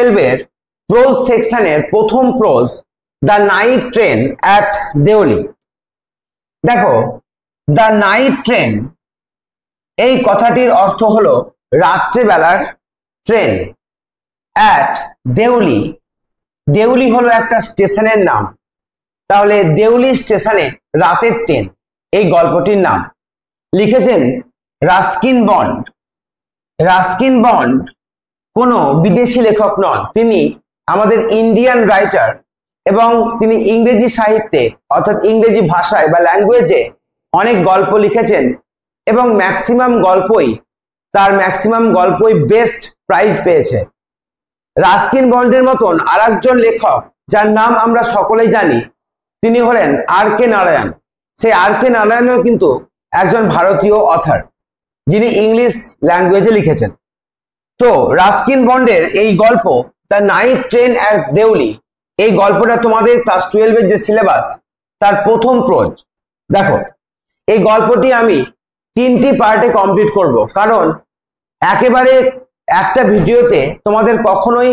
12 এর প্রোজ সেকশনের প্রথম pros the night train at Deoli. দেখো, দ্য নাইট ট্রেন এই কথাটির অর্থ হলো রাত্রেবেলার ট্রেন। অ্যাট দেওলি, দেওলি হলো একটা স্টেশনের নাম, তাহলে দেওলি স্টেশনে রাতের ট্রেন এই গল্পটির নাম। লিখেছেন রাস্কিন বন্ড। রাস্কিন বন্ড কোনো বিদেশি লেখক নন, তিনি আমাদের ইন্ডিয়ান রাইটার এবং তিনি ইংরেজি সাহিত্যে অর্থাৎ ইংরেজি ভাষায় বা ল্যাঙ্গুয়েজে অনেক গল্প লিখেছেন এবং ম্যাক্সিমাম গল্পই বেস্ট প্রাইজ পেয়েছে। রাস্কিন বন্ডের মতন আরেকজন লেখক যার নাম আমরা সকলেই জানি, তিনি হলেন আর কে নারায়ণ। সেই আর কে নারায়ণও কিন্তু একজন ভারতীয় অথর যিনি ইংলিশ ল্যাঙ্গুয়েজে লিখেছেন। তো রাস্কিন বন্ডের এই গল্প the night train at Deoli, এই গল্পটা তোমাদের ক্লাস 12 এর যে সিলেবাস তার প্রথম প্রোজ। দেখো, এই গল্পটি আমি 3টি পার্টে কমপ্লিট করব, কারণ একেবারে একটা ভিডিওতে তোমাদের কখনোই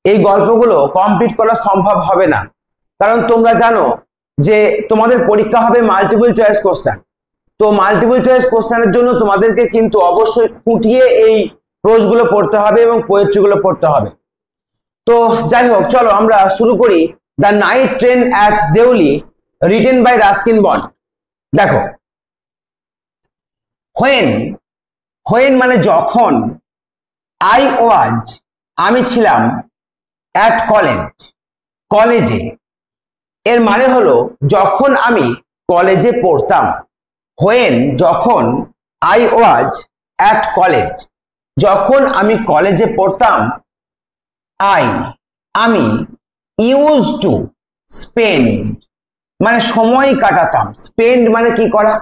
এই গল্পগুলো কমপ্লিট করা সম্ভব হবে না। কারণ তোমরা জানো যে তোমাদের পরীক্ষা হবে মাল্টিপল চয়েস কোশ্চেন। তো মাল্টিপল চয়েস কোশ্চেনের জন্য তোমাদেরকে কিন্তু অবশ্যই খুঁটিয়ে এই প্রোজগুলো পড়তে হবে এবং পোয়েট্রিগুলো পড়তে হবে। তো যাই হোক, চলো আমরা শুরু করি the night train at Deoli, written by Ruskin Bond. দেখো, হোয়েন মানে যখন, আই ওয়াজ আমি ছিলাম, অ্যাট কলেজে, এর মানে হলো যখন আমি কলেজে পড়তাম। হোয়েন যখন, আই ওয়াজ অ্যাট কলেজ যখন আমি কলেজে পড়তাম। আমি ইউজ টু স্পেন্ড মানে সময় কাটাতাম, স্পেন্ড মানে কি করা,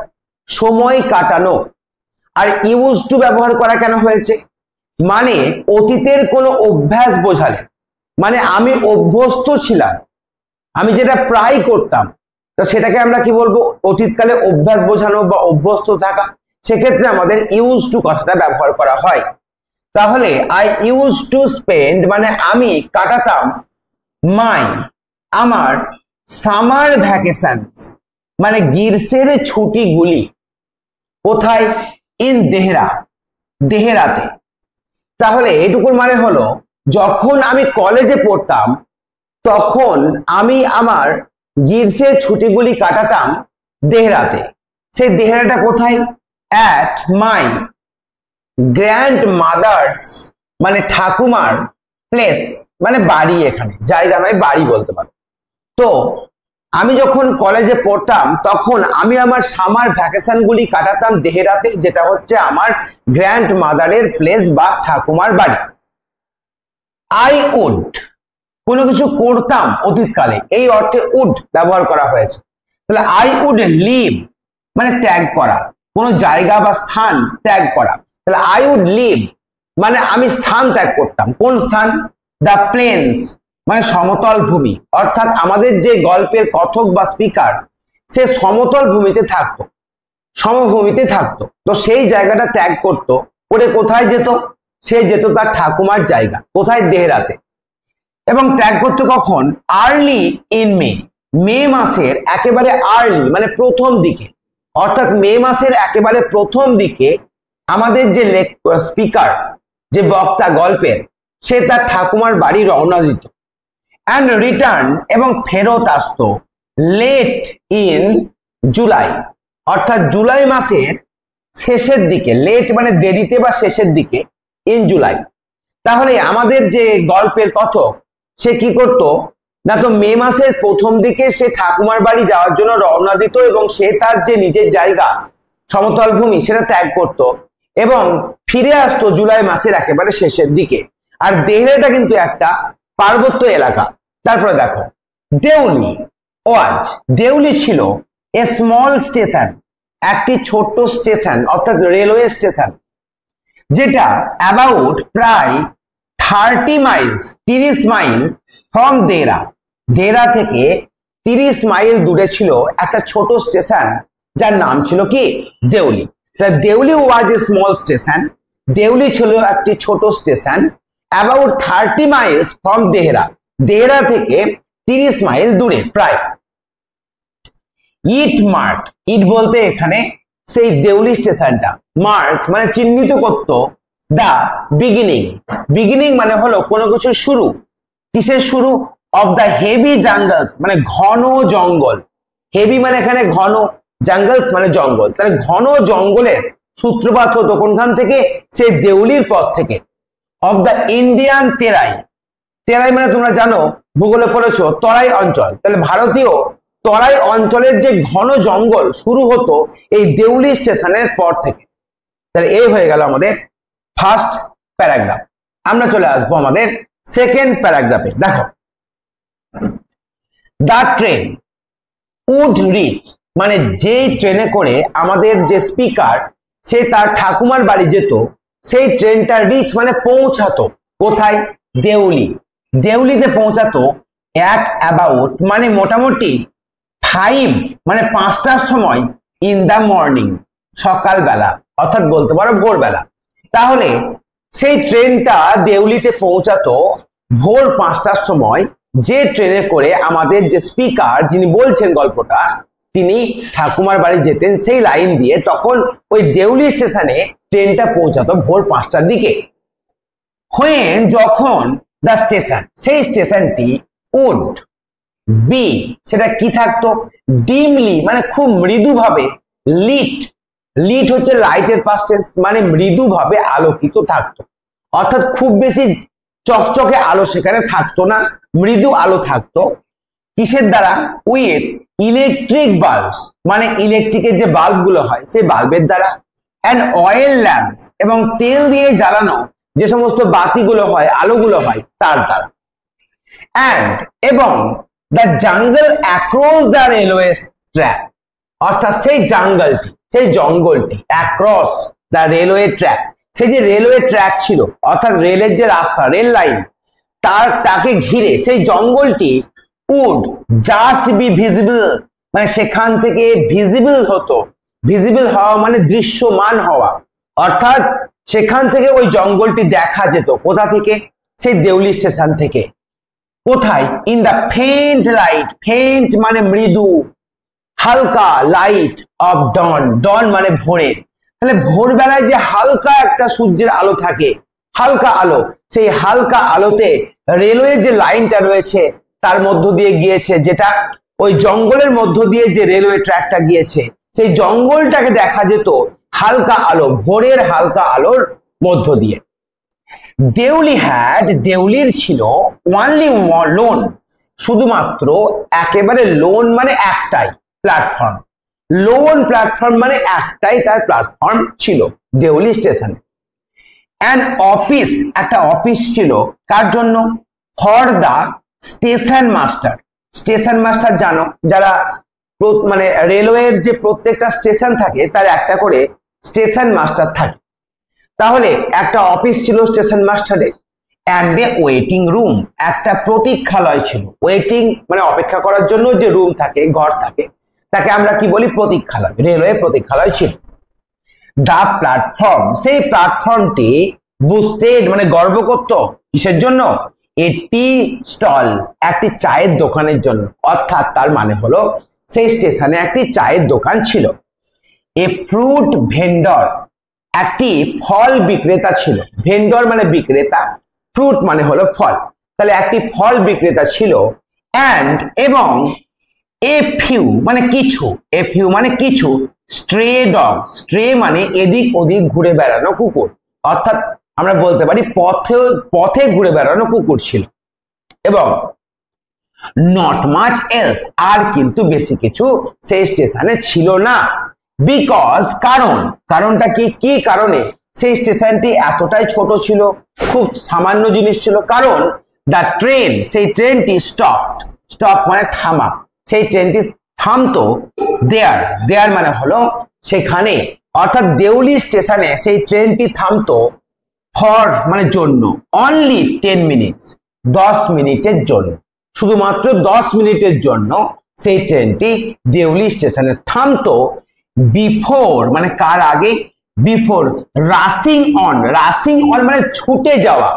সময় কাটানো। আর ইউজ টু ব্যবহার করা কেন হয়েছে, মানে অতীতের কোনো অভ্যাস বোঝালে, মানে আমি অভ্যস্ত ছিলাম, আমি যেটা প্রায় করতাম, তো সেটাকে আমরা কি বলবো, অতীতকালে অভ্যাস বোঝানো বা অভ্যস্ত থাকা, সেক্ষেত্রে আমাদের ইউজ টু কথাটা ব্যবহার করা হয়। তাহলে আই ইউজ টু স্পেন্ড মানে আমি কাটাতাম আমার সামার ভ্যাকেশনস মানে গ্রীষ্মের ছুটিগুলি, কোথায়, ইন দেহেরাতে। তাহলে এটুকুর মানে হলো যখন আমি কলেজে পড়তাম তখন আমি আমার গ্রীষ্মের ছুটিগুলি কাটাতাম দেহরাতে। সেই দেহরাটা কোথায়, অ্যাট মাই গ্র্যান্ড মাদার্স মানে ঠাকুমার, প্লেস মানে বাড়ি, এখানে জায়গা নয় বাড়ি বলতে পারো। তো আমি যখন কলেজে পড়তাম তখন আমি আমার সামার ভ্যাকেশন গুলি কাটাতাম দেহরাতে, যেটা হচ্ছে আমার গ্র্যান্ড মাদারের প্লেস বা ঠাকুমার বাড়ি। আই উড কোনো কিছু করতাম অতীতকালে, এই অর্থে উড ব্যবহার করা হয়েছে। তাহলে আই উড লিভ মানে ত্যাগ করা, কোনো জায়গা বা স্থান ত্যাগ করা। তাহলে আই উড লিভ মানে আমি স্থান ত্যাগ করতাম, কোন স্থান, দ্য প্লেন্স মানে সমতল ভূমি। অর্থাৎ আমাদের যে গল্পের কথক বা স্পিকার সে সমতল ভূমিতে থাকতো, সমভূমিতে থাকতো, তো সেই জায়গাটা ত্যাগ করতো করে কোথায় যেত, সে যেত তার ঠাকুমার জায়গা, কোথায়, দেহরাতে। এবং ত্যাগ করতো কখন, আর্লি ইন মে মাসের একেবারে আর্লি মানে প্রথম দিকে, অর্থাৎ মে মাসের একেবারে প্রথম দিকে আমাদের যে স্পিকার, যে বক্তা গল্পের, সে তার ঠাকুমার বাড়ি রওনা দিত। অ্যান্ড রিটার্ন এবং ফেরত আসতো লেট ইন জুলাই, অর্থাৎ জুলাই মাসের শেষের দিকে, লেট মানে দেরিতে বা শেষের দিকে, ইন জুলাই। তাহলে আমাদের যে গল্পের কথক সে কি করতো না, তো মে মাসের প্রথম দিকে সে ঠাকুমার বাড়ি যাওয়ার জন্য রওনা দিত এবং সে তার যে নিজের জায়গা সমতল ভূমি সেটা ত্যাগ করত এবং ফিরে আসতো জুলাই মাসের একেবারে শেষের দিকে। আর দেহরাটা কিন্তু একটা পার্বত্য এলাকা। তারপরে দেখো, দেউলি ছিল এ স্মল স্টেশন, একটি ছোট্ট স্টেশন অর্থাৎ রেলওয়ে স্টেশন, যেটা অ্যাবাউট প্রায় 30 মাইলস 30 মাইল ফ্রম দেরা থেকে 30 মাইল দূরে ছিল একটা ছোট স্টেশন যার নাম ছিল কি, দেউলি। দেউলি ওয়াজ এ স্মল স্টেশন, দেউলি ছিল একটি ছোট station about 30 Miles from Dehra, Dehra থেকে 30 মাইল দূরে প্রায়। ইট মার্ক, ইট বলতে এখানে সেই দেউলি স্টেশনটা, মার্ক মানে চিহ্নিত করত দা বিগিনিং, বিগিনিং মানে হলো কোনো কিছু শুরু, কিসের শুরু, অফ দা হেভি জাঙ্গলস মানে ঘন জঙ্গল, হেভি মানে এখানে ঘন, জাঙ্গলস মানে জঙ্গল, তাহলে ঘন জঙ্গলের সূত্রপাত হতো কোনখান থেকে, সেই দেউলির পথ থেকে। অফ দা ইন্ডিয়ান তেরাই, তেরাই মানে তোমরা জানো ভূগোলে পড়েছো তরাই অঞ্চল, তাহলে ভারতীয় তরাই অঞ্চলের যে ঘন জঙ্গল শুরু হতো এই দেউলি স্টেশনের পর থেকে। তাহলে এই হয়ে গেল আমাদের ফার্স্ট প্যারাগ্রাফ। আমরা চলে আসবো আমাদের সেকেন্ড প্যারাগ্রাফে। দেখো, দা ট্রেন উড রিচ মানে যে ট্রেনে করে আমাদের যে স্পিকার সে তার ঠাকুমার বাড়ি যেত, সেই ট্রেনটা রিচ মানে পৌঁছাতো কোথায়, দেউলি, দেউলিতে পৌঁছাতো অ্যাট অ্যাবাউট মানে মোটামুটি 5 মানে 5টার সময় ইন দা মর্নিং সকালবেলা, অর্থাৎ বলতে পারো ভোরবেলা। তাহলে সেই ট্রেনটা দেউলিতে পৌঁছাতো ভোর 5টার সময়, যে ট্রেনে করে আমাদের যে স্পিকার যিনি বলছেন গল্পটা তিনি ঠাকুমার বাড়ি যেতেন সেই লাইন দিয়ে, তখন ওই দেউলি স্টেশনে ট্রেনটা পৌঁছাতো ভোর 5টার দিকে। হোয়েন যখন দা স্টেশন সেই স্টেশনটি উড বি সেটা কি থাকতো, ডিমলি মানে খুব মৃদুভাবে, লিট, লিট হচ্ছে লাইটের পাস্ট টেন্স মানে মৃদুভাবে আলোকিত থাকতো, অর্থাৎ খুব বেশি চকচকে আলো সেখানে থাকতো না, মৃদু আলো থাকতো। কিসের দ্বারা, উইথ ইলেকট্রিক বাল্বস মানে ইলেকট্রিকের যে বাল্ব গুলো হয় সেই বাল্বের দ্বারা, অ্যান্ড অয়েল ল্যাম্পস এবং তেল দিয়ে জ্বালানো যে সমস্ত বাতিগুলো হয় আলোগুলো হয় তার দ্বারা। অ্যান্ড এবং the jungle across the railway track অর্থাৎ সেই জাঙ্গলটি সেই জঙ্গলটি অ্যাক্রস দ্য রেলওয়ে ট্র্যাক, সেই যে রেলওয়ে ট্র্যাক ছিল অর্থাৎ রেলের যে রাস্তা রেল লাইন তাকে ঘিরে সেই জঙ্গলটি উড জাস্ট বি ভিজিবল মানে সেখান থেকে ভিজিবল হতো, ভিজিবল হওয়া মানে দৃশ্যমান হওয়া, অর্থাৎ সেখান থেকে ওই জঙ্গলটি দেখা যেত কোথা থেকে, সেই দেউলি স্টেশন থেকে। কোথায়, ইন দা ফেন্ট লাইট, ফেন্ট মানে মৃদু, হালকা লাইট অফ ডন, ডন মানে ভোরের, তাহলে ভোরবেলায় যে হালকা একটা সূর্যের আলো থাকে, হালকা আলো, সেই হালকা আলোতে রেলওয়ে যে লাইনটা রয়েছে তার মধ্য দিয়ে গিয়েছে, যেটা ওই জঙ্গলের মধ্য দিয়ে যে রেলওয়ে ট্র্যাকটা গিয়েছে সেই জঙ্গলটাকে দেখা যেত হালকা আলো, ভোরের হালকা আলোর মধ্য দিয়ে। দেউলি হ্যাড দেউলির ছিল ওয়ানলি লোন শুধুমাত্র একেবারে লোন মানে একটাই প্ল্যাটফর্ম, লোন প্ল্যাটফর্ম মানে একটাই তার প্ল্যাটফর্ম ছিল দেউলি স্টেশনে। অ্যান অফিস একটা অফিস ছিল কার জন্য, for the station master, station master জানো যারা মানে রেলওয়ের যে প্রত্যেকটা স্টেশন থাকে তার একটা করে স্টেশন মাস্টার থাকে, তাহলে একটা অফিস ছিল স্টেশন মাস্টারের। অ্যান্ড এ ওয়েটিং রুম একটা প্রতীক্ষালয় ছিল, ওয়েটিং মানে অপেক্ষা করার জন্য যে রুম থাকে ঘর থাকে তাকে আমরা কি বলি, প্রতীক্ষালয়, রেলওয়ে প্রতীক্ষালয় ছিল। দা প্ল্যাটফর্ম সেই প্ল্যাটফর্মটি বুস্টেড মানে গর্ব করত কিসের জন্য, এটি স্টল একটি চায়ের দোকানের জন্য, অর্থাৎ তার মানে হলো সেই স্টেশনে একটি চায়ের দোকান ছিল। এ ফ্রুট ভেন্ডর একটি ফল বিক্রেতা ছিল, ভেন্ডর মানে বিক্রেতা, ফ্রুট মানে হলো ফল, তাহলে একটি ফল বিক্রেতা ছিল। অ্যান্ড এবং এ ফিউ মানে কিছু, এ ফিউ মানে কিছু, স্ট্রে ডগ, স্ট্রে মানে এদিক ওদিক ঘুরে বেড়ানো কুকুর, অর্থাৎ আমরা বলতে পারি পথে পথে ঘুরে বেড়ানো কুকুর ছিল। এবং নট মাচ এলস আর কিন্তু বেশি কিছু সেই স্টেশনে ছিল না, বিকজ কারণ, কারণটা কি, কি কারণে সেই স্টেশনটি এতটাই ছোট ছিল, খুব সামান্য জিনিস ছিল, কারণ দ্য ট্রেন সেই ট্রেনটি স্টপড, স্টপ মানে থামা, সেই ট্রেনটি থামতো দেয়ার, দেয়ার মানে হলো সেখানে, অর্থাৎ দেউলি স্টেশনে সেই ট্রেনটি থামতো ফর মানে জন্য, অনলি 10 মিনিটস 10 মিনিটের জন্য, শুধুমাত্র 10 মিনিটের জন্য সেই ট্রেনটি দেউলি স্টেশনে থামতো। বিফোর মানে কার আগে, before rushing on, rushing on মানে ছুটে যাওয়া,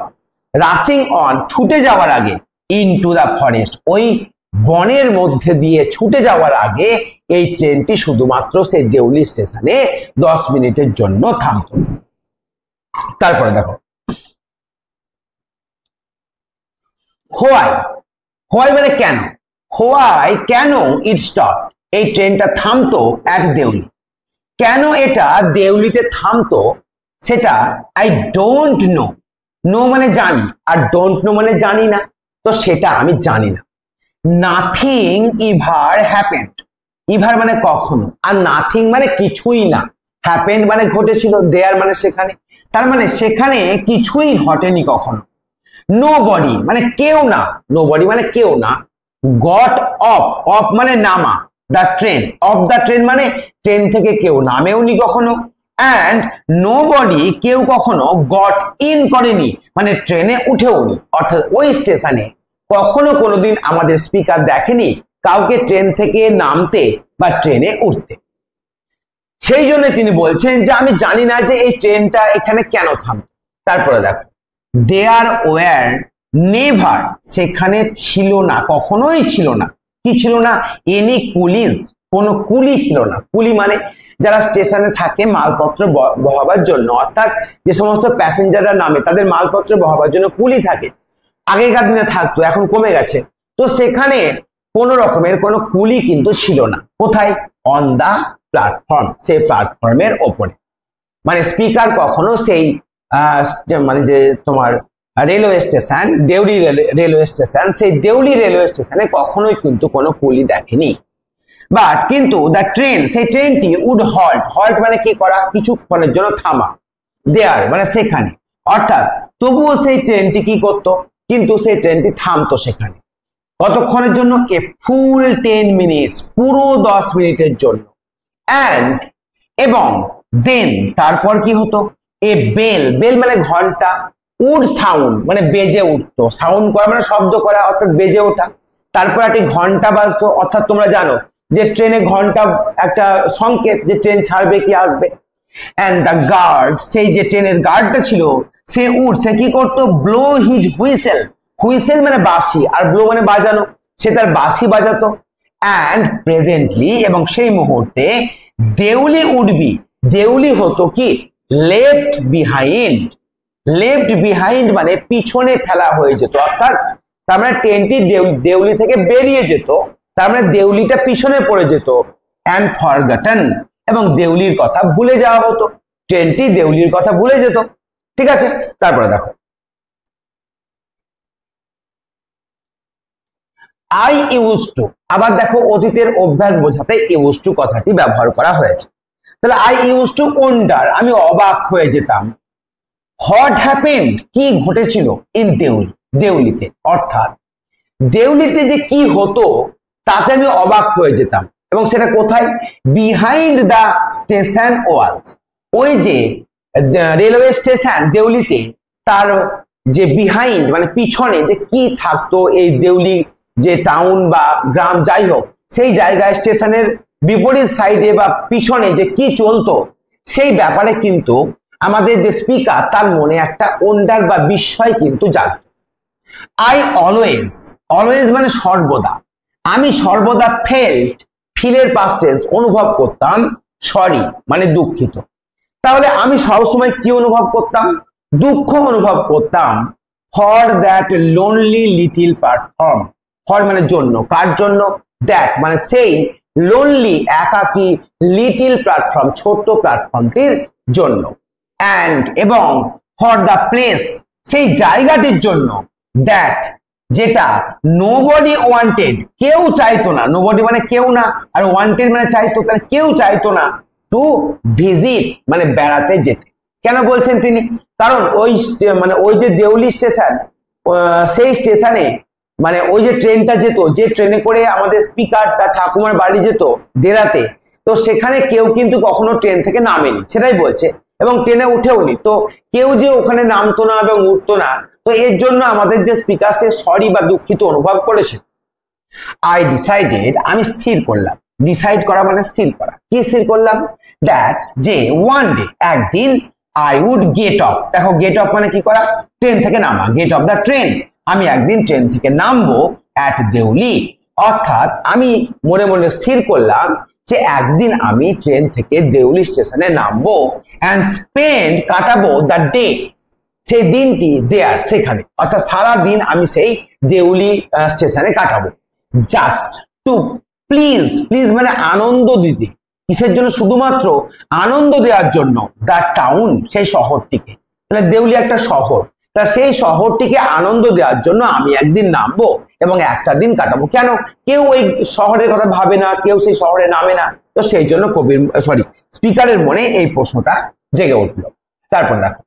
রাশিং অন ছুটে যাওয়ার আগে ইনটু দ্য ফরেস্ট, ওই বনের মধ্যে দিয়ে ছুটে যাওয়ার আগে এই ট্রেনটি শুধুমাত্র সেই দেউলি স্টেশনে 10 মিনিটের জন্য থামত। তারপরে দেখো হোয়াই, হোয়াই মানে কেন, হোয়াই কেন ইট স্টপ, এই ট্রেনটা থামতো অ্যাট দেউলি। কেন এটা দেউলিতে থামতো সেটা আই ডোন্ট নো, নো মানে জানি আর ডোন্ট নো মানে জানি না, তো সেটা আমি জানি না। নাথিং ইভার হ্যাপেন্ড, ইভার মানে কখনো, আর নাথিং মানে কিছুই না, হ্যাপেন্ড মানে ঘটেছিল, দেয়ার মানে সেখানে, তার মানে সেখানে কিছুই ঘটেনি কখনো। নোবডি মানে কেউ না, নোবডি মানে কেউ না। গট অফ, অফ মানে নামা, the train, of the train মানে ট্রেন থেকে কেউ নামেওনি কখনো, অ্যান্ড নোবডি কেউ কখনো গট ইন করেনি মানে ট্রেনে উঠেওনি, অর্থাৎ ওই স্টেশনে কখনো কোনোদিন আমাদের স্পিকার দেখেনি কাউকে ট্রেন থেকে নামতে বা ট্রেনে উঠতে। সেই জন্য তিনি বলছেন যে আমি জানি না যে এই ট্রেনটা এখানে কেন থামবে। তারপরে দেখো দেয়ার ওয়্যার নেভার, সেখানে ছিল না, কখনোই ছিল না, কি ছিল না, এনি কুলিজ, কোনো কুলি ছিল না। কুলি মানে যারা স্টেশনে থাকে মালপত্র বহাবার জন্য, অর্থাৎ যে সমস্ত প্যাসেঞ্জাররা নামে তাদের মালপত্র বহাবার জন্য কুলি থাকে, আগেকার দিনে থাকতো, এখন কমে গেছে। তো সেখানে কোন রকমের কোনো কুলি কিন্তু ছিল না। কোথায়? অন দা প্ল্যাটফর্ম, সেই প্ল্যাটফর্মের ওপরে। মানে স্পিকার কখনো সেই মানে যে তোমার railway station, Deoli railway station, সেই দেউলি রেলওয়ে স্টেশনে কখনোই কিন্তু কোনো কুলি দেখেনি। বাট কিন্তু দ্য ট্রেন, সেই ট্রেনটি উড হল্ট, হল্ট মানে কি করা, কিছুক্ষণের জন্য থামা, দেয়ার মানে সেখানে, অর্থাৎ তবুও সেই ট্রেনটি কি করতো, কিন্তু সেই ট্রেনটি থামতো সেখানে। কতক্ষণের জন্য? এ ফুল 10 মিনিটস, পুরো 10 মিনিটের জন্য। অ্যান্ড এবং দেন তারপর কি হতো, এ বেল, বেল মানে ঘন্টা, উড সাউন্ড মানে বেজে উঠতো, সাউন্ড করা মানে শব্দ করা, অর্থাৎ বেজে ওঠা। তারপর একটি ঘন্টা বাজতো, অর্থাৎ তোমরা জানো যে ট্রেনে ঘন্টা একটা সংকেত যে ট্রেন ছাড়বে কি আসবে। অ্যান্ড দ্য গার্ড, সেই যে ট্রেনের গার্ডটা ছিল সে সে কি করতো, ব্লো হিজ হুইসেল, হুইসেল মানে বাঁশি আর ব্লো মানে বাজানো, সে তার বাঁশি বাজাতো। অ্যান্ড প্রেজেন্টলি, এবং সেই মুহূর্তে দেউলি উডবি, দেউলি হতো কি লেফট বিহাইন্ড, লেফট বিহাইন্ড মানে পিছনে ফেলা হয়ে যেত, অর্থাৎ তার মানে ট্রেনটি দেউলি থেকে বেরিয়ে যেত, তার মানে দেউলিটা পিছনে পড়ে যেত। অ্যান্ড ফরগটন, এবং দেউলির কথা ভুলে যাওয়া হতো, ট্রেনটি দেউলির কথা ভুলে যেত। ঠিক আছে, তারপরে দেখো আই ইউজ টু, আবার দেখো অতীতের অভ্যাস বোঝাতে ইউজ টু কথাটি ব্যবহার করা হয়েছে। তাহলে আই ইউজ টু ওন্ডার, আমি অবাক হয়ে যেতাম। হোয়াট হ্যাপেন্ড, কি ঘটেছিল, ইন দেউলি, দেউলিতে, অর্থাৎ দেউলিতে যে কি হতো তাতে আমি অবাক হয়ে যেতাম। এবং সেটা কোথায়? বিহাইন্ড দ্য স্টেশন ওয়ালস, ওই যে রেলওয়ে স্টেশন দেউলিতে, তার যে বিহাইন্ড মানে পিছনে যে কি থাকতো, এই দেউলি যে টাউন বা গ্রাম যাই হোক, সেই জায়গায় স্টেশনের বিপরীত সাইডে বা পিছনে যে কি চলতো সেই ব্যাপারে কিন্তু আমাদের যে স্পিকার তার মনে একটা ওন্ডার বা বিস্ময় কিন্তু জাগত। আই অলওয়েজ, অলওয়েজ মানে সর্বদা, আমি সর্বদা ফেল্ট, ফিলের পাস্ট টেন্স অনুভব করতাম, সরি মানে দুঃখিত। তাহলে আমি সবসময় কি অনুভব করতাম? দুঃখ অনুভব করতাম। For that lonely little platform, for মানে জন্য, কার জন্য? দ্যাট মানে সেই লোনলি একাকী, লিটিল প্ল্যাটফর্ম ছোট্ট প্ল্যাটফর্মটির জন্য। অ্যান্ড এবং ফর দ্য প্লেস, সেই জায়গাটির জন্য। দ্যাট যেটা নোবডি ওয়ান্টেড, কেউ চাইতো না, নোবডি মানে কেউ না, আর ওয়ান্টেড মানে চাইতো, তাহলে কেউ চাইতো না টু ভিজিট মানে বেড়াতে যেতে। কেন বলছেন তিনি? কারণ ওই মানে ওই যে দেউলি স্টেশন, সেই স্টেশনে মানে ওই যে ট্রেনটা যেত, যে ট্রেনে করে আমাদের স্পিকার তার ঠাকুমার বাড়ি যেত দেরাতে, তো সেখানে কেউ কিন্তু কখনো ট্রেন থেকে নামেনি, সেটাই বলছে, এবং ট্রেনে উঠেওনি। তো কেউ যে ওখানে নামতো না এবং উঠতো না, তো এর জন্য আমাদের যে স্পিকার সে সরি বা দুঃখিত অনুভব করেছে। আই ডিসাইডেড, আমি স্থির করলাম, ডিসাইড করা মানে স্থির করা, কি স্থির করলাম? দ্যাট যে ওয়ান ডে, একদিন, আই উড গেট অফ, দেখো গেট অফ মানে কি করা, ট্রেন থেকে নামা, গেট অফ দ্য ট্রেন, আমি একদিন ট্রেন থেকে নামবো অ্যাট দেউলি, অর্থাৎ আমি মনে মনে স্থির করলাম যে একদিন আমি ট্রেন থেকে দেউলি স্টেশনে নামবো অ্যান্ড স্পেন্ড কাটাবো দ্য ডে, সেই দিনটি দেয়ার সেখানে, অর্থাৎ সারা দিন আমি সেই দেউলি স্টেশনে কাটাবো। জাস্ট টু প্লিজ, প্লিজ মানে আনন্দ দিতে, কিসের জন্য, শুধুমাত্র আনন্দ দেওয়ার জন্য, দ্য টাউন সেই শহরটিকে, তাহলে দেউলি একটা শহর, তা সেই শহরটিকে আনন্দ দেওয়ার জন্য আমি একদিন নামবো এবং একটা দিন কাটাবো। কেন, কেউ ওই শহরের কথা ভাবে না, কেউ সেই শহরে নামে না, তো সেই জন্য কবির স্পিকারের মনে এই প্রশ্নটা জেগে উঠলো। তারপর দেখো,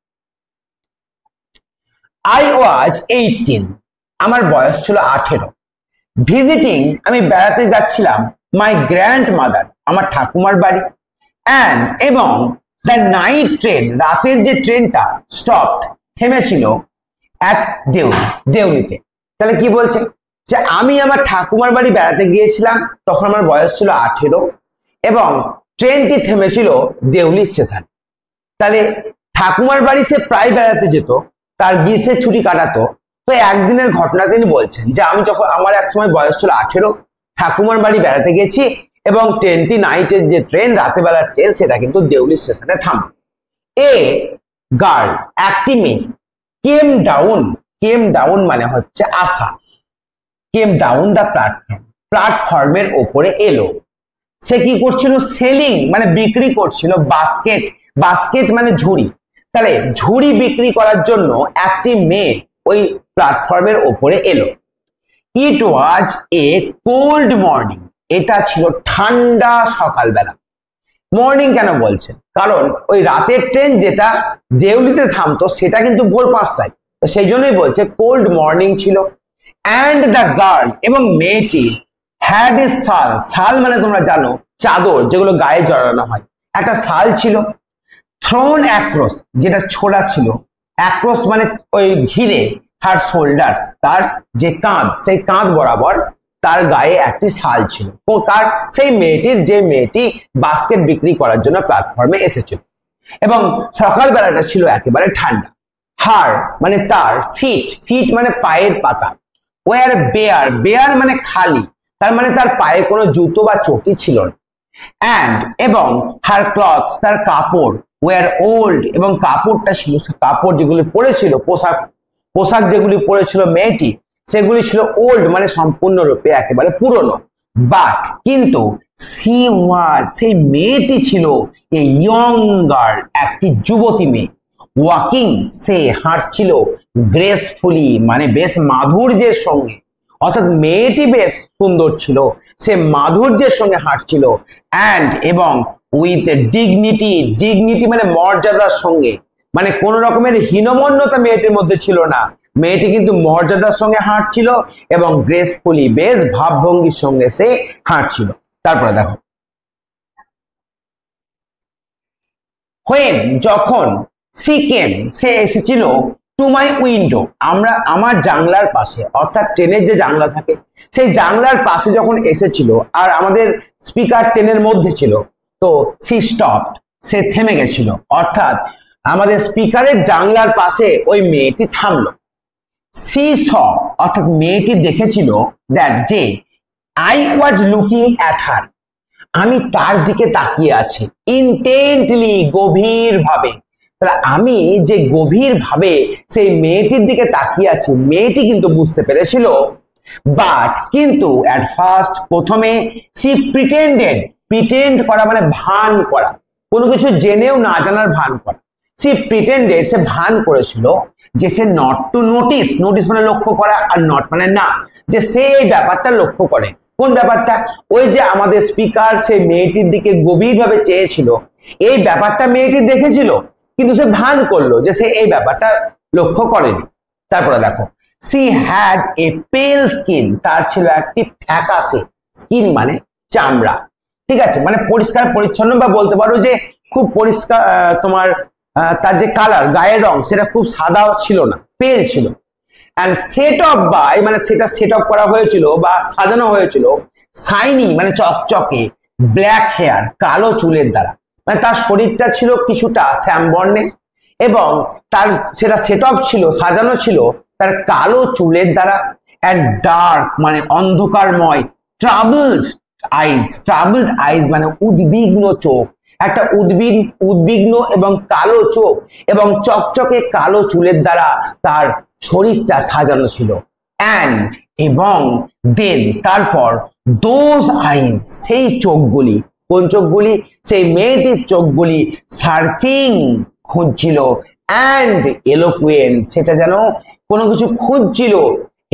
I was 18, আমার বয়স ছিল 18, ভিজিটিং আমি বেড়াতে যাচ্ছিলাম মাই গ্র্যান্ড মাদার আমার ঠাকুমার বাড়ি, অ্যান্ড এবং দ্য নাইট ট্রেন রাতের যে ট্রেনটা স্টপড থেমেছিল অ্যাট দেউলি, দেউলিতে। তাহলে কি বলছে যে আমি আমার ঠাকুমার বাড়ি বেড়াতে গিয়েছিলাম, তখন আমার বয়স ছিল 18 এবং ট্রেনটি থেমেছিল দেউলি স্টেশন। তাহলে ঠাকুমার বাড়ি সে প্রায় বেড়াতে যেত, তার গ্রীষ্মের ছুটি কাটাতো, তো একদিনের ঘটনা তিনি বলছেন যে আমি যখন আমার এক সময় বয়স ছিল 18, ঠাকুমার বাড়ি বেড়াতে গেছি এবং ট্রেনটি নাইটের যে ট্রেন, রাতে বেলার ট্রেন, সেটা কিন্তু দেউলি স্টেশনে থামে। এ গার্ল একটি মেয়ে, কেম ডাউন, কেম ডাউন মানে হচ্ছে আসা, কেম ডাউন দ্য প্ল্যাটফর্ম, প্ল্যাটফর্মের ওপরে এলো। সে কি করছিল, সেলিং মানে বিক্রি করছিল, বাস্কেট, বাস্কেট মানে ঝুড়ি, তাহলে ঝুড়ি বিক্রি করার জন্য একটি মেয়ে ওই প্ল্যাটফর্মের ওপরে এলো। ইট ওয়াজ এ কোল্ড মর্নিং, এটা ছিল ঠান্ডা সকালবেলা। মর্নিং কেন বলছে, কারণ ওই রাতের ট্রেন যেটা দেউলিতে থামতো সেটা কিন্তু ভোর 5টায়, সেই জন্যই বলছে কোল্ড মর্নিং ছিল। অ্যান্ড দ্য গার্ল এবং মেয়েটি হ্যাড এ শাল, শাল মানে তোমরা জানো চাদর যেগুলো গায়ে জড়ানো হয়, একটা শাল ছিল। থ্রোন অ্যাক্রস যেটা ছোড়া ছিল, অ্যাক্রস মানে ওই ঘিরে, হার শোল্ডার্স তার যে কাঁধ, সেই কাঁধ বরাবর তার গায়ে একটি শাল ছিল। কার, সেই মেয়েটির, যে মেয়েটি বাস্কেট বিক্রি করার জন্য প্ল্যাটফর্মে এসেছিল, এবং সকালবেলাটা ছিল একেবারে ঠান্ডা। হার মানে তার, ফিট, ফিট মানে পায়ের পাতা, ওয়ার বেয়ার, বেয়ার মানে খালি, তার মানে তার পায়ে কোনো জুতো বা চটি ছিল না। অ্যান্ড এবং হার ক্লথস তার কাপড়, ওয়ার ওল্ড এবং কাপড়টা ছিল, কাপড় যেগুলি পরেছিল, পোশাক, পোশাক যেগুলি পরেছিল মেয়েটি, সেগুলি ছিল ওল্ড মানে সম্পূর্ণরূপে একেবারে পুরনো। বাট কিন্তু সি ওয়াজ, সেই মেয়েটি ছিল এ ইয়ং গার্ল, একটি যুবতী মেয়ে। ওয়াকিং সে হাঁটছিল, গ্রেসফুলি মানে বেশ মাধুর্যের সঙ্গে, অর্থাৎ মেয়েটি বেশ সুন্দর ছিল, সে মাধুর্যের সঙ্গে হাঁটছিল। অ্যান্ড এবং উইথ ডিগনিটি, ডিগনিটি মানে মর্যাদার সঙ্গে, মানে কোন রকমের হীনমন্যতা মেয়েটির মধ্যে ছিল না, মেয়েটি কিন্তু মর্যাদার সঙ্গে হাঁটছিল এবং গ্রেসফুলি বেশ ভাবভঙ্গির সঙ্গে সে হাঁটছিল। তারপরে দেখো, হোয়েন যখন, সি কেম সে এসেছিল, টু মাই উইন্ডো আমার জানলার পাশে, অর্থাৎ ট্রেনের যে জানলা থাকে সেই জানলার পাশে যখন এসেছিল, আর আমাদের স্পিকার ট্রেনের মধ্যে ছিল, তো সি স্টপড সে থেমে গেছিল, অর্থাৎ আমাদের স্পিকারের জানলার পাশে ওই মেয়েটি থামলো। সি স অর্থাৎ মেয়েটি দেখেছিল, দ্যাট যে I was looking at her, আমি তার দিকে তাকিয়ে আছি, ইন্টেন্টলি গভীর ভাবে, তাহলে আমি যে গভীর ভাবে সেই মেয়েটির দিকে তাকিয়ে আছি, মেয়েটি কিন্তু বুঝতে পেরেছিল। বাট কিন্তু অ্যাট ফার্স্ট প্রথমে সি প্রিটেন্ডেড, প্রিটেন্ড করা মানে ভান করা, কোনো কিছু জেনেও না জানার ভান করা, সি প্রিটেন্ডেড সে ভান করেছিল যে সে নট টু নোটিস, নোটিস মানে লক্ষ্য করা, আর নট মানে না, যে সে এই ব্যাপারটা লক্ষ্য করে। কোন ব্যাপারটা, ওই যে আমাদের স্পিকার সেই মেয়েটির দিকে গভীরভাবে চেয়েছিল, এই ব্যাপারটা মেয়েটি দেখেছিল কিন্তু সে ভান করলো যে সে এই ব্যাপারটা লক্ষ্য করেনি। তারপরে দেখো, সি হ্যাড এ পেল স্কিন, তার ছিল একটি ফ্যাকাশে, স্কিন মানে চামড়া, ঠিক আছে, মানে পরিষ্কার পরিচ্ছন্ন, বা বলতে পারো যে খুব পরিষ্কার, তোমার তার যে কালার, গায়ের রং সেটা খুব সাদা ছিল না, পেল ছিল। অ্যান্ড সেট অফ বাই মানে সেটা সেট অফ করা হয়েছিল বা সাজানো হয়েছিল, শাইনি মানে চকচকে, ব্ল্যাক হেয়ার কালো চুলের দ্বারা, মানে তার শরীরটা ছিল কিছুটা শ্যাম বর্ণে, এবং তার সেটা সেট আপ ছিল, সাজানো ছিল তার কালো চুলের দ্বারা, অ্যান্ড ডার্ক মানে অন্ধকারময়, ট্রাবলড আইজ মানে উদ্বিগ্ন চোখ, একটা উদ্বিগ্ন এবং কালো চোখ এবং চকচকে কালো চুলের দ্বারা তার শরীরটা সাজানো ছিল। অ্যান্ড এবং দেন তারপর দোজ আইজ সেই চোখগুলি, কোন চোখগুলি? সেই মেয়েটির চোখগুলি সার্চিং খুঁজছিল, অ্যান্ড এলোকুয়েন্ট সেটা যেন কোনো কিছু খুঁজছিল,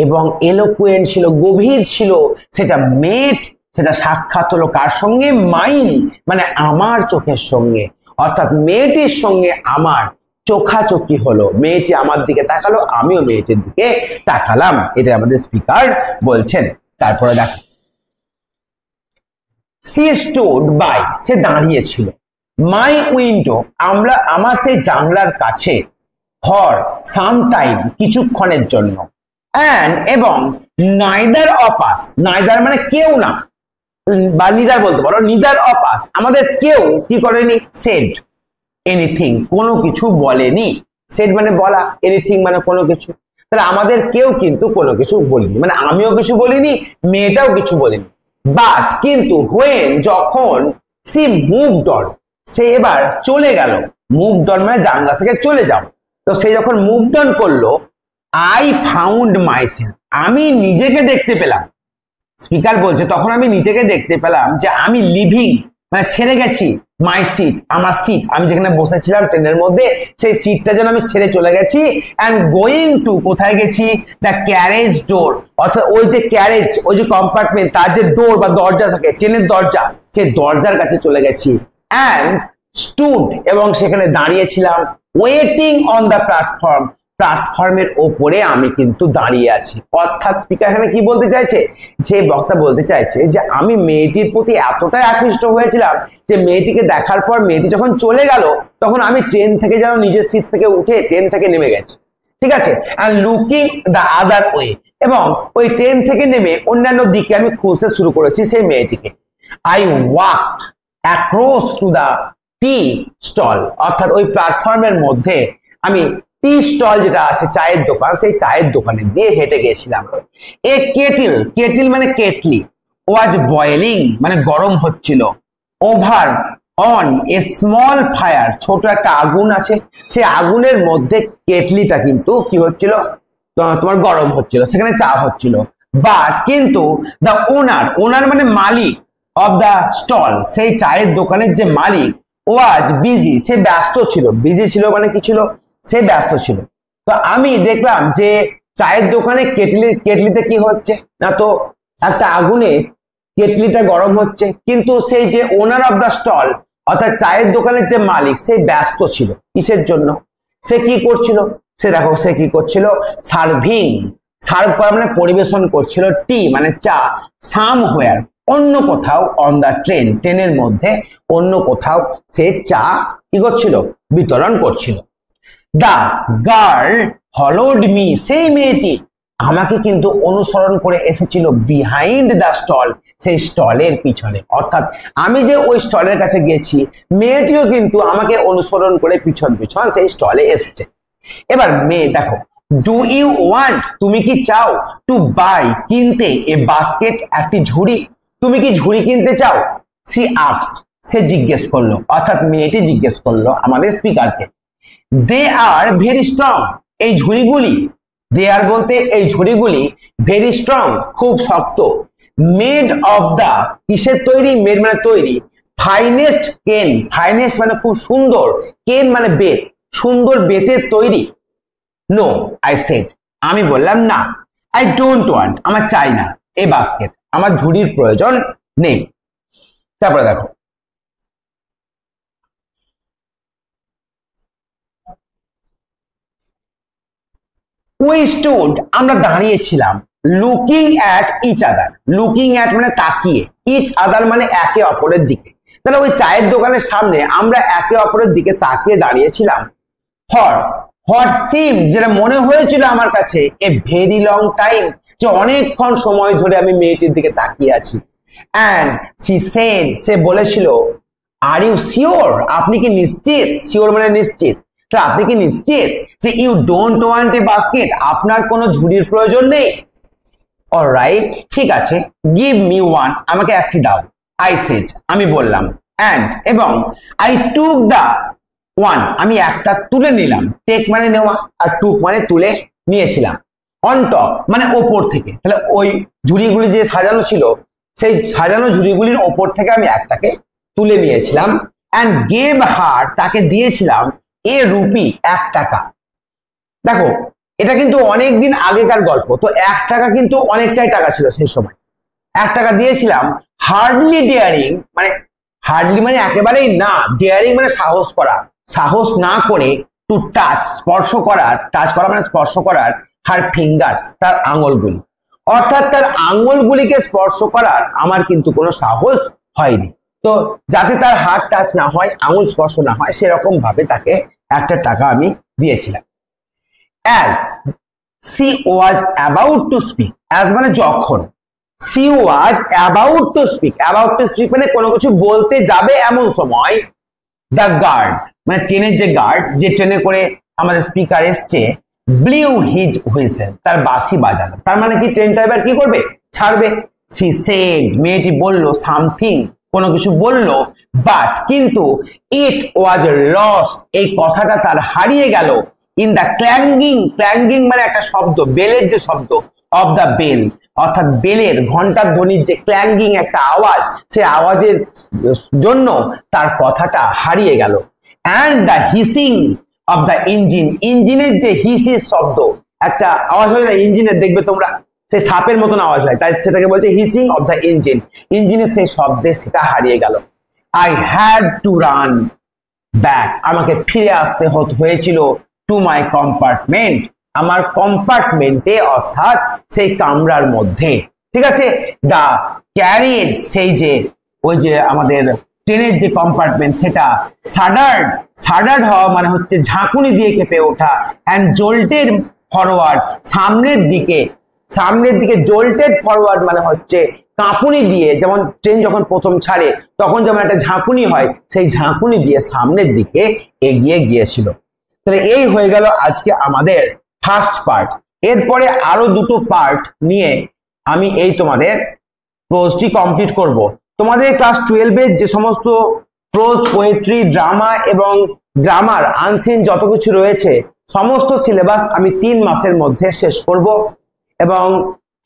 এবং এলোকুয়েন্ট ছিল, গভীর ছিল। সেটা সেটা সাক্ষাৎ হলো কার সঙ্গে? মাইন মানে আমার চোখের সঙ্গে, অর্থাৎ মেয়েটির সঙ্গে আমার চোখাচোখি হলো। মেয়েটি আমার দিকে তাকালো, আমিও মেয়েটির দিকে তাকালাম। এটা আমাদের স্পিকার বলছেন। তারপরে দেখো, সি স্টুড বাই সে দাঁড়িয়েছিল, মাই উইন্ডো আমার সেই জানলার কাছে, ফর সাম টাইম কিছুক্ষণের জন্য, অ্যান্ড এবং নাইদার অফ আস, নাইদার মানে কেউ না, বা নিদার বলতে পারো, নিদার অফ আস আমাদের কেউ কি করেনি? সেড এনিথিং কোনো কিছু বলেনি। সেড মানে বলা, এনিথিং মানে কোনো কিছু। তাহলে আমাদের কেউ কিন্তু কোনো কিছু বলিনি, মানে আমিও কিছু বলিনি, মেয়েটাও কিছু বলেনি। বাট কিন্তু হোয়েন যখন সি মুভড অন, সে এবার চলে গেল, মুভড অন মানে জানলা থেকে চলে যাও, তো সে যখন মুভড অন করলো, আই ফাউন্ড মাইসেলফ আমি নিজেকে দেখতে পেলাম। স্পিকার বলছে তখন আমি নিজেকে দেখতে পেলাম যে আমি লিভিং মানে ছেড়ে গেছি মাই সিট, আমার সিট, আমি যেখানে বসেছিলাম ট্রেনের মধ্যে সেই সিটটা যেন আমি ছেড়ে চলে গেছি, অ্যান্ড গোয়িং টু কোথায় গেছি? দ্য ক্যারেজ ডোর, অর্থাৎ ওই যে ক্যারেজ, ওই যে কম্পার্টমেন্ট, তার যে ডোর বা দরজা থাকে, ট্রেনের দরজা, সেই দরজার কাছে চলে গেছি। অ্যান্ড স্টুড এবং সেখানে দাঁড়িয়েছিলাম, ওয়েটিং অন দ্য প্ল্যাটফর্ম প্ল্যাটফর্মের ওপরে আমি কিন্তু দাঁড়িয়ে আছি। অর্থাৎ স্পিকার এখানে কি বলতে চাইছে? যে বক্তা বলতে চাইছে যে আমি মেয়েটির প্রতি এতটাই আকৃষ্ট হয়েছিলাম যে মেয়েটিকে দেখার পর মেয়েটি যখন চলে গেল তখন আমি ট্রেন থেকে যেন নিজের সিট থেকে উঠে ট্রেন থেকে নেমে গেছি, ঠিক আছে, and looking the other way, এবং ওই ট্রেন থেকে নেমে অন্যান্য দিকে আমি খুঁজতে শুরু করেছি সেই মেয়েটিকে। I walked across to the tea stall, অর্থাৎ ওই প্ল্যাটফর্মের মধ্যে আমি টি স্টল যেটা আছে চায়ের দোকান, সেই চায়ের দোকানে দিয়ে হেঁটে গেছিলাম। এ কেটিল মানে কেটলি, ওয়াজ বয়েলিং মানে গরম হচ্ছিল, over on a small fire ওছোট একটা আগুন আছে, সেই আগুনের মধ্যে কেটলিটা কিন্তু কি হচ্ছিল? তোমার গরম হচ্ছিল, সেখানে চা হচ্ছিল। বাট কিন্তু দ্য ওনার মানে মালিক অফ দ্য স্টল, সেই চায়ের দোকানের যে মালিক, ওয়াজ বিজি সে ব্যস্ত ছিল। বিজি ছিল মানে কি ছিল? সে ব্যস্ত ছিল। তো আমি দেখলাম যে চায়ের দোকানে কেটলিতে কি হচ্ছে না, তো একটা আগুনে কেটলিটা গরম হচ্ছে, কিন্তু সেই যে ওনার অফ দ্য স্টল অর্থাৎ চায়ের দোকানের যে মালিক সে ব্যস্ত ছিল। কিসের জন্য? সে কি করছিল? সে দেখো সে কি করছিল? সার্ভ করা মানে পরিবেশন করছিল, টি মানে চা, সামহোয়ার অন্য কোথাও, অন দ্য ট্রেনের মধ্যে অন্য কোথাও সে চা কি করছিল? বিতরণ করছিল। দ্য গার্ল ফলোড মি, সেই মেয়েটি আমাকে কিন্তু অনুসরণ করে এসেছিল বিহাইন্ড দ্য স্টল, সেই স্টলের পিছনে। অর্থাৎ আমি যে ওই স্টলের কাছে গেছি, মেয়েটিও কিন্তু আমাকে অনুসরণ করে পিছন পিছন সেই স্টলে এসছে। এবার মেয়ে দেখো, ডু ইউ ওয়ান্ট তুমি কি চাও? টু বাই কিনতে, এ বাস্কেট একটি ঝুড়ি, তুমি কি ঝুড়ি কিনতে চাও? সি আস্কড সে জিজ্ঞেস করলো, অর্থাৎ মেয়েটি জিজ্ঞেস করলো আমাদের স্পিকারকে। দে আর ভেরি স্ট্রং, এই ঝুড়িগুলি, দে আর বলতে এই ঝুড়িগুলি ভেরি স্ট্রং খুব শক্ত, মেড অফ দ্য কিসের তৈরি? মেড মানে তৈরি, ফাইনেস্ট কেন, ফাইনেস্ট মানে খুব সুন্দর, কেন মানে বেত, সুন্দর বেতের তৈরি। নো আই সেড আমি বললাম না, আই ডোন্ট ওয়ান্ট আমার চাই না, এই বাস্কেট আমার ঝুড়ির প্রয়োজন নেই। তারপরে দেখো, উই স্টুড আমরা দাঁড়িয়েছিলাম, looking at each other, looking at মানে তাকিয়ে, ইচ আদার মানে একে অপরের দিকে। তাহলে ওই চায়ের দোকানের সামনে আমরা একে অপরের দিকে তাকিয়ে দাঁড়িয়েছিলাম। ফর হোয়াট সিম যেটা মনে হয়েছিল আমার কাছে এ ভেরি লং টাইম, যে অনেকক্ষণ সময় ধরে আমি মেয়েটির দিকে তাকিয়ে আছি। অ্যান্ড সি সেড সে বলেছিল, আর ইউ শিওর আপনি কি নিশ্চিত? শিওর মানে নিশ্চিত, তো আপনি কি নিশ্চিত যে you don't want a basket, আপনার কোনো ঝুড়ির প্রয়োজন নেই? অলরাইট, ঠিক আছে, গিভ মি ওয়ান, আমাকে একটি দাও। আই সেড, আমি বললাম। অ্যান্ড, এবং আই টুক দা ওয়ান, আমি একটা তুলে নিলাম। টেক মানে নেওয়া, আর টুক মানে তুলে নিয়েছিলাম। অন টপ মানে ওপর থেকে, তাহলে ওই ঝুড়িগুলি যে সাজানো ছিল সেই সাজানো ঝুড়িগুলির ওপর থেকে আমি একটাকে তুলে নিয়েছিলাম। অ্যান্ড গেভ হার, তাকে দিয়েছিলাম এ রুপি, 1 টাকা। দেখো এটা কিন্তু অনেক দিন আগেকার গল্প, তো 1 টাকা কিন্তু অনেকটাই টাকা ছিল সেই সময়। 1 টাকা দিয়েছিলাম। হার্ডলি ডেয়ারিং মানে, হার্ডলি মানে একেবারেই না, ডেয়ারিং মানে সাহস করা, সাহস না করে টু টাচ, স্পর্শ করার, টাচ করা মানে স্পর্শ করার, হার ফিঙ্গার্স, তার আঙুলগুলি, অর্থাৎ তার আঙুলগুলিকে স্পর্শ করার আমার কিন্তু কোনো সাহস হয়নি। তো যাতে তার হাত টাচ না হয়, আঙুল স্পর্শ না হয়, সেরকম ভাবে তাকে 1 টাকা আমি দিয়েছিলাম। As she was about to speak, as মানে যখন, C was about to speak, about to speak মানে কোনো কিছু বলতে যাবে এমন সময়, দ্য গার্ড মানে ট্রেনের যে গার্ড, যে ট্রেনে করে আমাদের স্পিকার এসছে, ব্লিউ হিজ হুইসেল, তার বাঁশি বাজালো। তার মানে কি ট্রেনটা এবার কি করবে? ছাড়বে। সি সেড, মেয়েটি বলল, সামথিং, কোনো কিছু বলল, বাট কিন্তু, ইট ওয়াজ লস্ট, এই কথাটা তার হারিয়ে গেল, ইন দ্য ক্ল্যাঙ্গিং, ক্ল্যাঙ্গিং মানে একটা শব্দ, বেলের যে শব্দ, অফ দ্য বেল, অর্থাৎ বেলের ঘন্টার ধ্বনির যে ক্ল্যাঙ্গিং একটা আওয়াজ, সেই আওয়াজের জন্য তার কথাটা হারিয়ে গেল। And the hissing of the engine, ইঞ্জিনের যে হিসির শব্দ, একটা আওয়াজ হয় না ইঞ্জিনের, দেখবে তোমরা সেই সাপের মতন আওয়াজ হয়, তাই সেটাকে বলছে হিসিং অফ দ্য ইঞ্জিন, ইঞ্জিনের সেই শব্দে সেটা হারিয়ে গেল। I had to run back, আমাকে ফিরে আসতে হয়েছিল, টু মাই কম্পার্টমেন্ট, আমার কম্পার্টমেন্টে, অর্থাৎ সেই কামরার মধ্যে। ঠিক আছে, দা ক্যারিয়েজ, সেই যে ওই যে আমাদের ট্রেনের যে কম্পার্টমেন্ট, সেটা সাডার্ড, সাডার্ড হওয়া মানে হচ্ছে ঝাঁকুনি দিয়ে কেঁপে ওঠা, অ্যান্ড জোল্টেড ফরওয়ার্ড, সামনের দিকে, সামনের দিকে, জোল্টেড ফরওয়ার্ড মানে হচ্ছে কাঁপুনি দিয়ে, যেমন ট্রেন যখন প্রথম ছাড়ে তখন যেমন একটা ঝাঁকুনি হয়, সেই ঝাঁকুনি দিয়ে সামনের দিকে এগিয়ে গিয়েছিল। তাহলে এই হয়ে গেল আজকে আমাদের ফার্স্ট পার্ট। এরপরে আরো দুটো পার্ট নিয়ে আমি এই তোমাদের প্রোজটি কমপ্লিট করব। তোমাদের ক্লাস 12 এর যে সমস্ত প্রোজ, পোয়েট্রি, ড্রামা এবং গ্রামার, আনসিন যত কিছু রয়েছে, সমস্ত সিলেবাস আমি 3 মাসের মধ্যে শেষ করব। এবং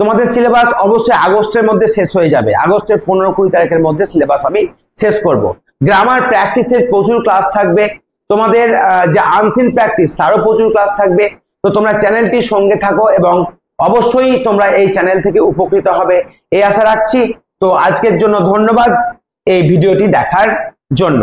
তোমাদের সিলেবাস অবশ্যই আগস্টের মধ্যে শেষ হয়ে যাবে, আগস্টের 15-20 তারিখের মধ্যে সিলেবাস আমি শেষ করব। গ্রামার প্র্যাকটিসের প্রচুর ক্লাস থাকবে, তোমাদের যে আনসিন প্র্যাকটিস তারও প্রচুর ক্লাস থাকবে। তো তোমরা চ্যানেলটির সঙ্গে থাকো এবং অবশ্যই তোমরা এই চ্যানেল থেকে উপকৃত হবে, এই আশা রাখছি। তো আজকের জন্য ধন্যবাদ এই ভিডিওটি দেখার জন্য।